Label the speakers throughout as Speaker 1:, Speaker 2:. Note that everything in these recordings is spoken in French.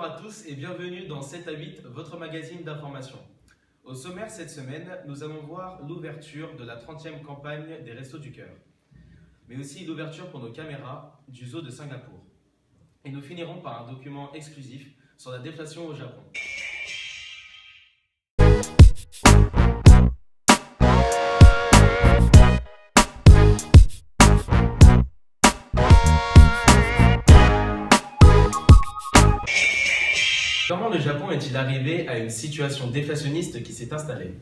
Speaker 1: à tous et bienvenue dans 7 à 8, votre magazine d'information. Au sommaire cette semaine, nous allons voir l'ouverture de la 30e campagne des Restos du Cœur, mais aussi l'ouverture pour nos caméras du zoo de Singapour. Et nous finirons par un document exclusif sur la déflation au Japon. Comment le Japon est-il arrivé à une situation déflationniste qui s'est installée?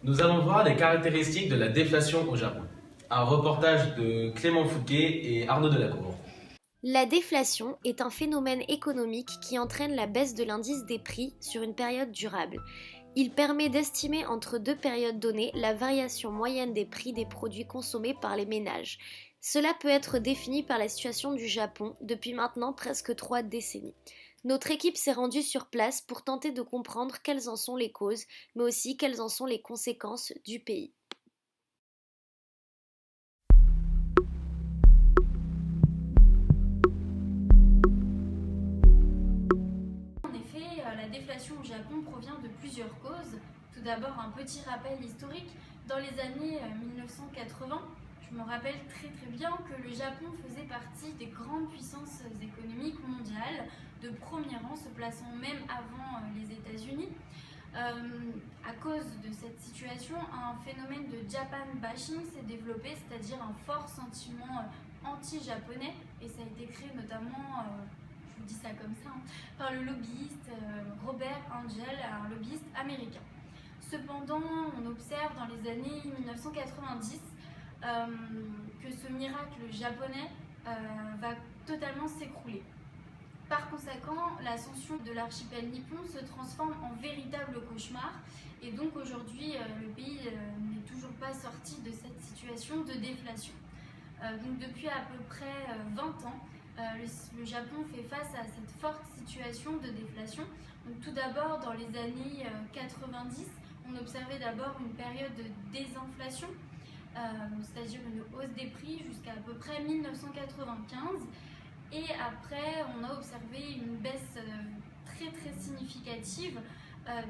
Speaker 1: Nous allons voir les caractéristiques de la déflation au Japon. Un reportage de Clément Fouquet et Arnaud Delacour.
Speaker 2: La déflation est un phénomène économique qui entraîne la baisse de l'indice des prix sur une période durable. Il permet d'estimer entre deux périodes données la variation moyenne des prix des produits consommés par les ménages. Cela peut être défini par la situation du Japon depuis maintenant presque 3 décennies. Notre équipe s'est rendue sur place pour tenter de comprendre quelles en sont les causes, mais aussi quelles en sont les conséquences du pays.
Speaker 3: La déflation au Japon provient de plusieurs causes. Tout d'abord, un petit rappel historique. Dans les années 1980, je me rappelle très bien que le Japon faisait partie des grandes puissances économiques mondiales, de premier rang, se plaçant même avant les États-Unis. À cause de cette situation, un phénomène de Japan bashing s'est développé, c'est-à-dire un fort sentiment anti-japonais, et ça a été créé notamment je vous dis ça comme ça, par le lobbyiste Robert Angel, un lobbyiste américain. Cependant, on observe dans les années 1990 que ce miracle japonais va totalement s'écrouler. Par conséquent, l'ascension de l'archipel nippon se transforme en véritable cauchemar, et donc aujourd'hui, le pays n'est toujours pas sorti de cette situation de déflation. Donc depuis à peu près 20 ans, le Japon fait face à cette forte situation de déflation. Donc, tout d'abord, dans les années 90, on observait d'abord une période de désinflation, c'est-à-dire une hausse des prix jusqu'à peu près 1995. Et après, on a observé une baisse très significative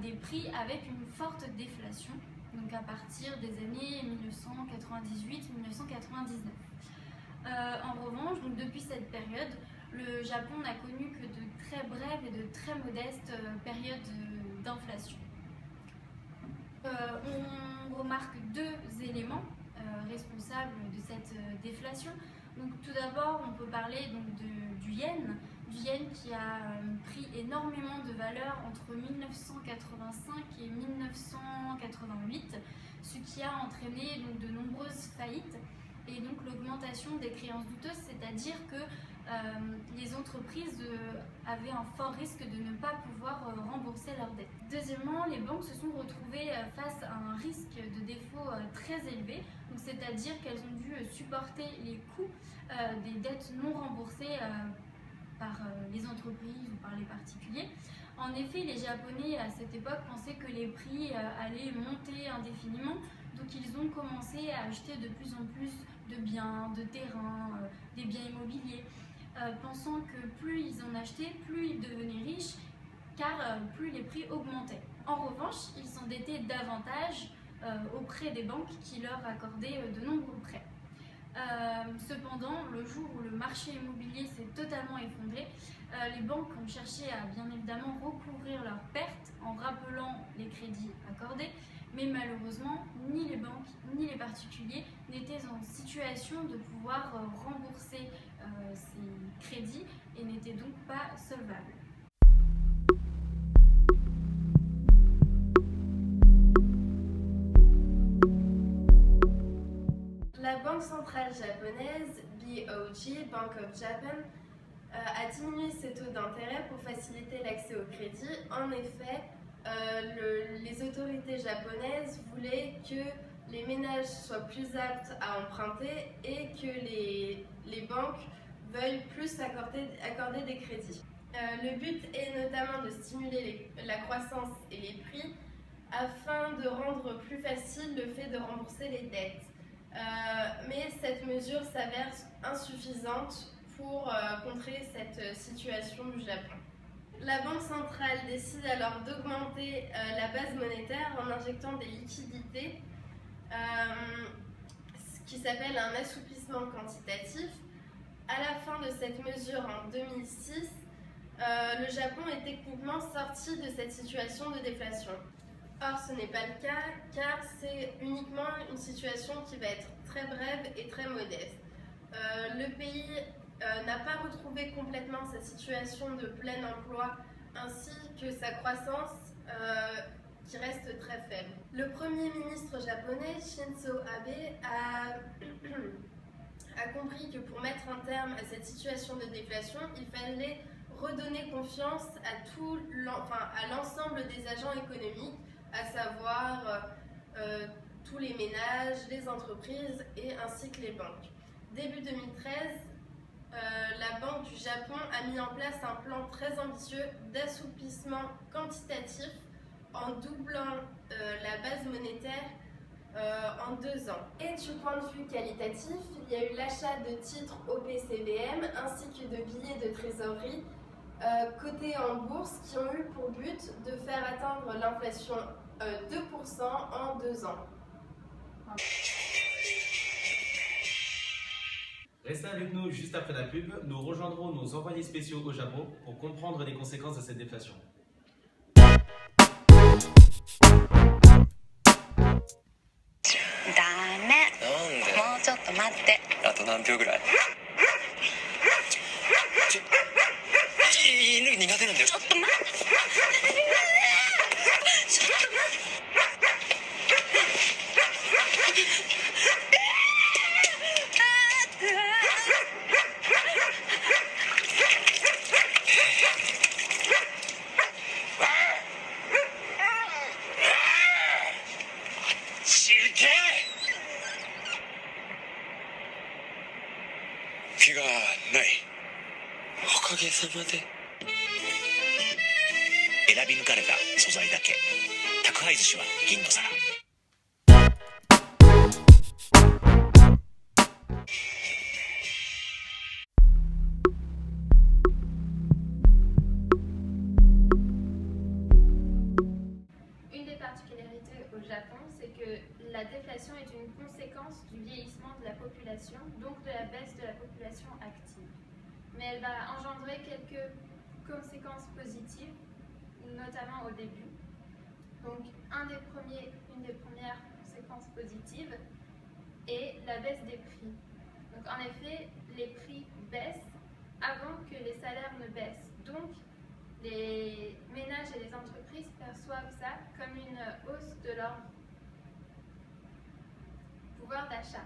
Speaker 3: des prix avec une forte déflation, donc à partir des années 1998-1999. En revanche, donc depuis cette période, le Japon n'a connu que de très brèves et de très modestes périodes d'inflation. On remarque deux éléments responsables de cette déflation. Donc, tout d'abord, on peut parler donc du yen qui a pris énormément de valeur entre 1985 et 1988, ce qui a entraîné donc de nombreuses faillites et donc l'augmentation des créances douteuses, c'est-à-dire que les entreprises avaient un fort risque de ne pas pouvoir rembourser leurs dettes. Deuxièmement, les banques se sont retrouvées face à un risque de défaut très élevé, c'est-à-dire qu'elles ont dû supporter les coûts des dettes non remboursées par les entreprises ou par les particuliers. En effet, les Japonais à cette époque pensaient que les prix allaient monter indéfiniment, donc ils ont commencé à acheter de plus en plus de biens, de terrains, des biens immobiliers, pensant que plus ils en achetaient, plus ils devenaient riches, car plus les prix augmentaient. En revanche, ils s'endettaient davantage auprès des banques qui leur accordaient de nombreux prêts. Cependant, le jour où le marché immobilier s'est totalement effondré, les banques ont cherché à bien évidemment recouvrir leurs pertes en rappelant les crédits accordés, mais malheureusement, ni les banques ni les particuliers n'étaient en situation de pouvoir rembourser ces crédits et n'étaient donc pas solvables.
Speaker 4: La Banque centrale japonaise, BOJ, Bank of Japan, a diminué ses taux d'intérêt pour faciliter l'accès au crédit. En effet, les autorités japonaises voulaient que les ménages soient plus aptes à emprunter et que les banques veuillent plus accorder des crédits. Le but est notamment de stimuler la croissance et les prix afin de rendre plus facile le fait de rembourser les dettes. Mais cette mesure s'avère insuffisante pour contrer cette situation du Japon. La Banque centrale décide alors d'augmenter la base monétaire en injectant des liquidités, ce qui s'appelle un assouplissement quantitatif. À la fin de cette mesure en 2006, le Japon est techniquement sorti de cette situation de déflation. Or, ce n'est pas le cas, car c'est uniquement une situation qui va être très brève et très modeste. Le pays n'a pas retrouvé complètement sa situation de plein emploi, ainsi que sa croissance qui reste très faible. Le Premier ministre japonais, Shinzo Abe, a compris que pour mettre un terme à cette situation de déflation, il fallait redonner confiance à l'ensemble des agents économiques, à savoir tous les ménages, les entreprises et ainsi que les banques. Début 2013, la Banque du Japon a mis en place un plan très ambitieux d'assouplissement quantitatif en doublant la base monétaire en 2 ans. Et du point de vue qualitatif, il y a eu l'achat de titres OPCVM ainsi que de billets de trésorerie cotés en bourse qui ont eu pour but de faire atteindre l'inflation 2% en 2 ans.
Speaker 1: Restez avec nous juste après la pub, nous rejoindrons nos envoyés spéciaux au Japon pour comprendre les conséquences de cette déflation.
Speaker 5: ダメ。なんで？もうちょっと待って。あと何秒ぐらい？犬苦手なんだよ。ちょっと待って。ちょっと待って。怪我ない。おかげさまで。選び抜かれた素材だけ。宅配寿司は銀の皿。
Speaker 3: Une des particularités au Japon, c'est que la déflation est une conséquence du vieillissement de la population, donc de la baisse de la population active. Mais elle va engendrer quelques conséquences positives, notamment au début. Donc une des premières conséquences positives est la baisse des prix. Donc en effet, les prix baissent avant que les salaires ne baissent. Donc les ménages et les entreprises perçoivent ça comme une hausse de leur pouvoir d'achat.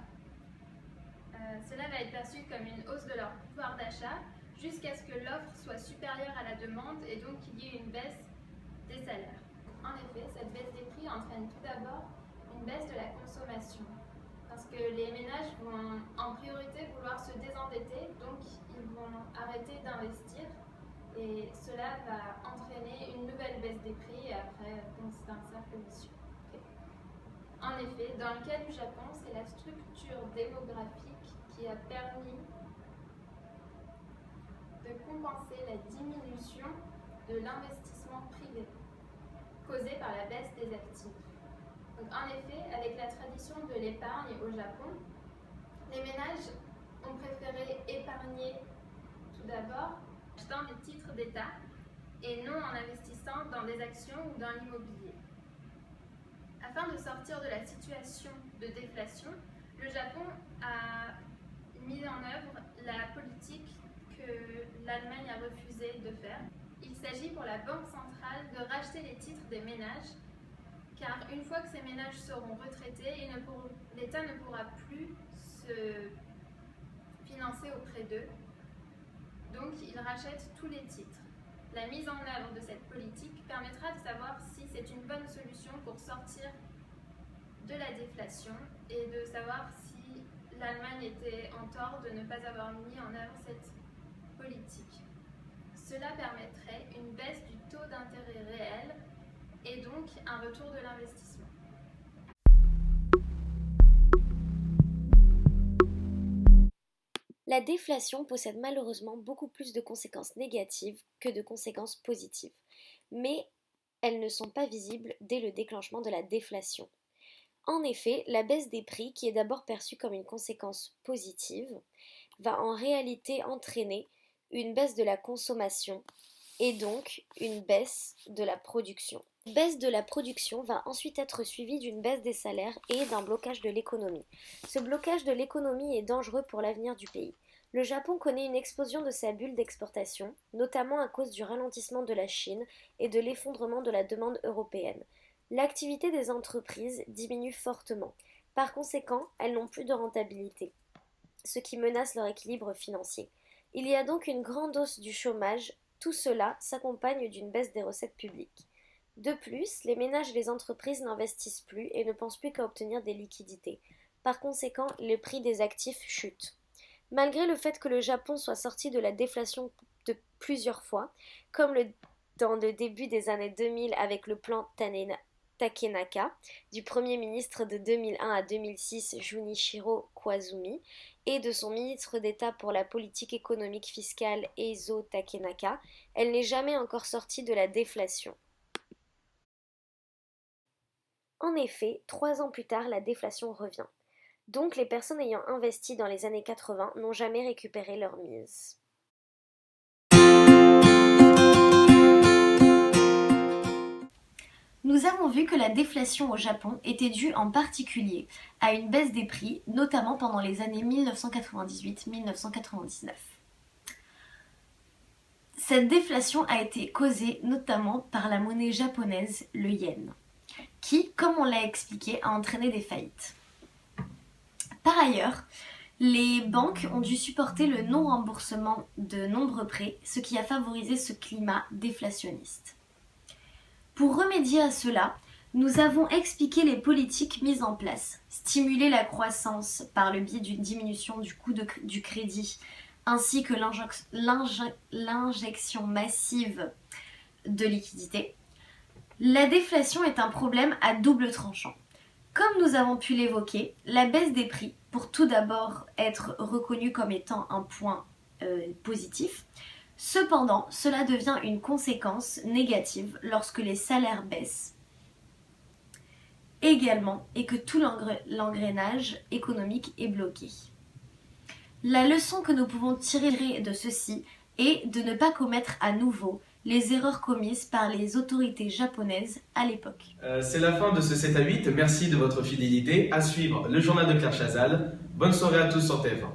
Speaker 3: Cela va être perçu comme une hausse de leur pouvoir d'achat jusqu'à ce que l'offre soit supérieure à la demande et donc qu'il y ait une baisse des salaires. En effet, cette baisse des prix entraîne tout d'abord une baisse de la consommation parce que les ménages vont en priorité vouloir se désendetter, donc ils vont arrêter d'investir et cela va entraîner une nouvelle baisse des prix et après, donc c'est un cercle vicieux. En effet, dans le cas du Japon, c'est la structure démographique qui a permis de compenser la diminution de l'investissement privé causée par la baisse des actifs. Donc, en effet, avec la tradition de l'épargne au Japon, les ménages ont préféré épargner tout d'abord en achetant des titres d'État et non en investissant dans des actions ou dans l'immobilier. Afin de sortir de la situation de déflation, le Japon a mis en œuvre la politique que l'Allemagne a refusé de faire. Il s'agit pour la Banque centrale de racheter les titres des ménages, car une fois que ces ménages seront retraités, l'État ne pourra plus se financer auprès d'eux, donc il rachète tous les titres. La mise en œuvre de cette politique permettra de savoir si c'est une bonne solution pour sortir de la déflation et de savoir si l'Allemagne était en tort de ne pas avoir mis en œuvre cette politique. Cela permettrait une baisse du taux d'intérêt réel et donc un retour de l'investissement.
Speaker 2: La déflation possède malheureusement beaucoup plus de conséquences négatives que de conséquences positives, mais elles ne sont pas visibles dès le déclenchement de la déflation. En effet, la baisse des prix, qui est d'abord perçue comme une conséquence positive, va en réalité entraîner une baisse de la consommation et donc une baisse de la production. La baisse de la production va ensuite être suivie d'une baisse des salaires et d'un blocage de l'économie. Ce blocage de l'économie est dangereux pour l'avenir du pays. Le Japon connaît une explosion de sa bulle d'exportation, notamment à cause du ralentissement de la Chine et de l'effondrement de la demande européenne. L'activité des entreprises diminue fortement. Par conséquent, elles n'ont plus de rentabilité, ce qui menace leur équilibre financier. Il y a donc une grande hausse du chômage. Tout cela s'accompagne d'une baisse des recettes publiques. De plus, les ménages et les entreprises n'investissent plus et ne pensent plus qu'à obtenir des liquidités. Par conséquent, les prix des actifs chutent. Malgré le fait que le Japon soit sorti de la déflation de plusieurs fois, comme dans le début des années 2000 avec le plan Takenaka, du Premier ministre de 2001 à 2006 Junichiro Koizumi, et de son ministre d'État pour la politique économique fiscale Eizo Takenaka, elle n'est jamais encore sortie de la déflation. En effet, 3 ans plus tard, la déflation revient. Donc les personnes ayant investi dans les années 80 n'ont jamais récupéré leur mise. Nous avons vu que la déflation au Japon était due en particulier à une baisse des prix, notamment pendant les années 1998-1999. Cette déflation a été causée notamment par la monnaie japonaise, le yen, qui, comme on l'a expliqué, a entraîné des faillites. Par ailleurs, les banques ont dû supporter le non-remboursement de nombreux prêts, ce qui a favorisé ce climat déflationniste. Pour remédier à cela, nous avons expliqué les politiques mises en place, stimuler la croissance par le biais d'une diminution du coût du crédit, ainsi que l'injection massive de liquidités. La déflation est un problème à double tranchant. Comme nous avons pu l'évoquer, la baisse des prix, pour tout d'abord être reconnue comme étant un point positif, cependant, cela devient une conséquence négative lorsque les salaires baissent également et que tout l'engrenage économique est bloqué. La leçon que nous pouvons tirer de ceci est de ne pas commettre à nouveau les erreurs commises par les autorités japonaises à l'époque.
Speaker 1: C'est la fin de ce 7 à 8. Merci de votre fidélité. À suivre le journal de Claire Chazal. Bonne soirée à tous sur TF1.